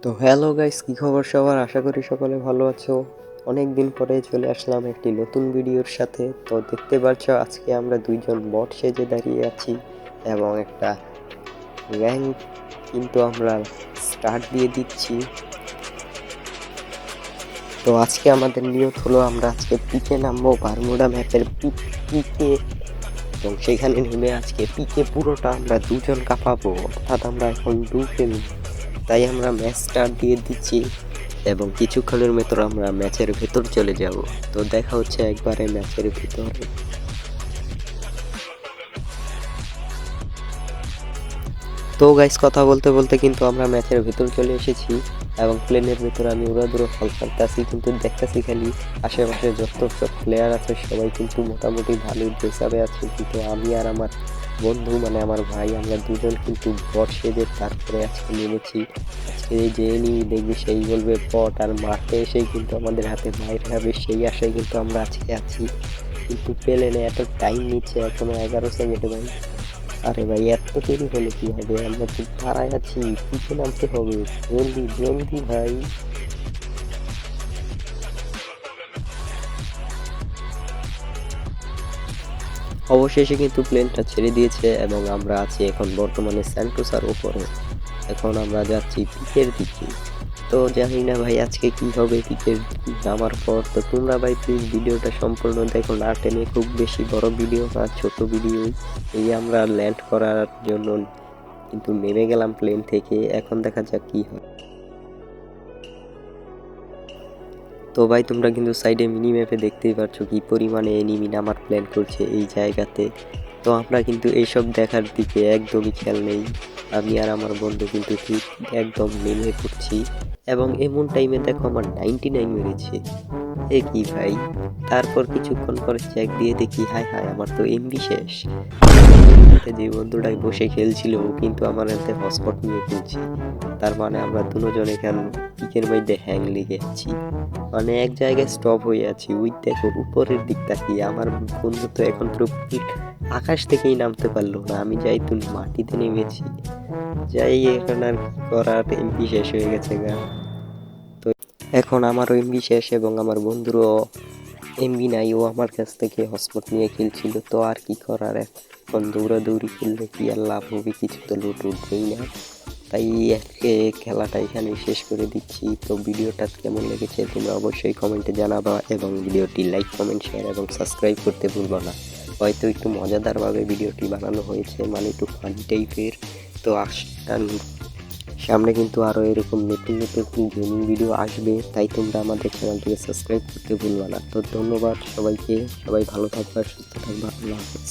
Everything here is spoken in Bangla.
তো হ্যালো গাইস, কি খবর সবার? আশা করি সকলে ভালো আছো। অনেক দিন পরে চলে আসলাম একটি নতুন ভিডিওর সাথে। তো দেখতে পাচ্ছ আজকে আমরা দুইজন বট সেজে দাঁড়িয়ে আছি এবং একটা র্যাঙ্ক কিন্তু আমরা স্টার্ট দিয়ে দিচ্ছি। তো আজকে আমাদের নিয়ত হলো আমরা আজকে পিকে নামবো, বারমুডা ম্যাপের পিকে, এবং সেখানে নেমে আজকে পিকে পুরোটা আমরা দুজন কাঁপাবো, অর্থাৎ আমরা এখন ঢুকেন। তাই আমরা ম্যাচ স্টার্ট দিয়ে দিচ্ছি এবং কিছুক্ষণের ভেতর আমরা ম্যাচের ভেতর চলে যাব। তো দেখা হচ্ছে একবারে ম্যাচের ভিতরে। তো গাইস, কথা বলতে বলতে কিন্তু আমরা ম্যাচের ভেতর চলে এসেছি এবং প্লেনের ভেতরে আমি উড়াদুড়ো ফল করতেছি, কিন্তু দেখতেছি খালি আশেপাশে যত সব প্লেয়ার আছে সবাই কিন্তু মোটামুটি ভালোই ড্রেসআপে আছে, কিন্তু আমি আর আমার বন্ধু মানে আমার ভাই আমরা দুজন কিন্তু বট সেজে তারপরে আজকে নেমেছি। আজকে যে এনিমি দেখবে সেই বলবে বট, আর মারতে এসেই কিন্তু আমাদের হাতে মাইর খাবে, সেই আশায় কিন্তু আমরা আজকে আছি। কিন্তু প্লেনে এত টাইম নিচ্ছে, এখনো 11 সেকেন্ড ভাই। আরে ভাই, এত দেরি হলে কি হবে? আমরা তো দাঁড়ায় আছি, পিছু নামতে হবে, জলদি জলদি ভাই। অবশেষে কিন্তু প্লেনটা ছেড়ে দিয়েছে এবং আমরা আছি এখন বর্তমানে স্যান্টোসার উপরে। এখন আমরা যাচ্ছি পিকের দিকে। তো জানি না ভাই আজকে কি হবে পিকের নামার পর। তো তোমরা ভাই প্লিজ ভিডিওটা সম্পূর্ণ দেখো, না টেনে। খুব বেশি বড় ভিডিও বা ছোট ভিডিও। এই আমরা ল্যান্ড করার জন্য কিন্তু নেমে গেলাম প্লেন থেকে, এখন দেখা যাক কি হয়। তো ভাই তোমরা কিন্তু সাইডে মিনি ম্যাপে দেখতেই পাচ্ছ কি পরিমাণে এনিমি নামার প্ল্যান করছে এই জায়গাতে। তো আমরা কিন্তু এইসব দেখার দিকে একদমই খেয়াল নেই, আমি আর আমার বন্ধু কিন্তু ঠিক একদম নেমে পড়ছি এবং এমন টাইমে দেখো আমার 99 মেরেছে। এ কি ভাই! তারপর কিছুক্ষণ পরে চেক দিয়ে দেখি হায় হায়, আমার তো এমবি শেষ। যে বন্ধুটাই বসে খেলছিল ও কিন্তু আমার হাতে হটস্পট নিয়ে খেলছে। তার মানে আমরা দুজন এখানে পিকের মধ্যে হ্যাং লেগে আছি, মানে এক জায়গায় স্টপ হয়ে আছি। ওই দেখো উপরের দিক তাকিয়ে আমার বন্ধু তো এখন পুরো আকাশ থেকেই নামতে পারলো না, আমি যাই তুই মাটিতে নেমেছি। যাই, এখন আর কি করার, এমবি শেষ হয়ে গেছে গা। তো এখন আমারও এমবি শেষ এবং আমার বন্ধুরও এমবি নাই, ও আমার কাছ থেকে হটস্পট নিয়ে খেলছিল। তো আর কি করার, এখন দৌড়াদৌড়ি খেললে কি আর লাভ হবে? কিছু তো লুট উঠবেই না। তাই আজকে খেলাটা এখানে শেষ করে দিচ্ছি। তো ভিডিওটা কেমন লেগেছে তোমরা অবশ্যই কমেন্টে জানাবা এবং ভিডিওটি লাইক, কমেন্ট, শেয়ার এবং সাবস্ক্রাইব করতে ভুলবা না। হয়তো একটু মজাদারভাবে ভিডিওটি বানানো হয়েছে, মানে একটু ফানি টাইপের। তো সামনে কিন্তু আরও এরকম নতুন নতুন গেমিং ভিডিও আসবে, তাই তোমরা আমাদের চ্যানেলটিকে সাবস্ক্রাইব করতে ভুলবা না। তো ধন্যবাদ সবাইকে, সবাই ভালো থাকবা, সুস্থ থাকবা, আল্লাহ হাফেজ।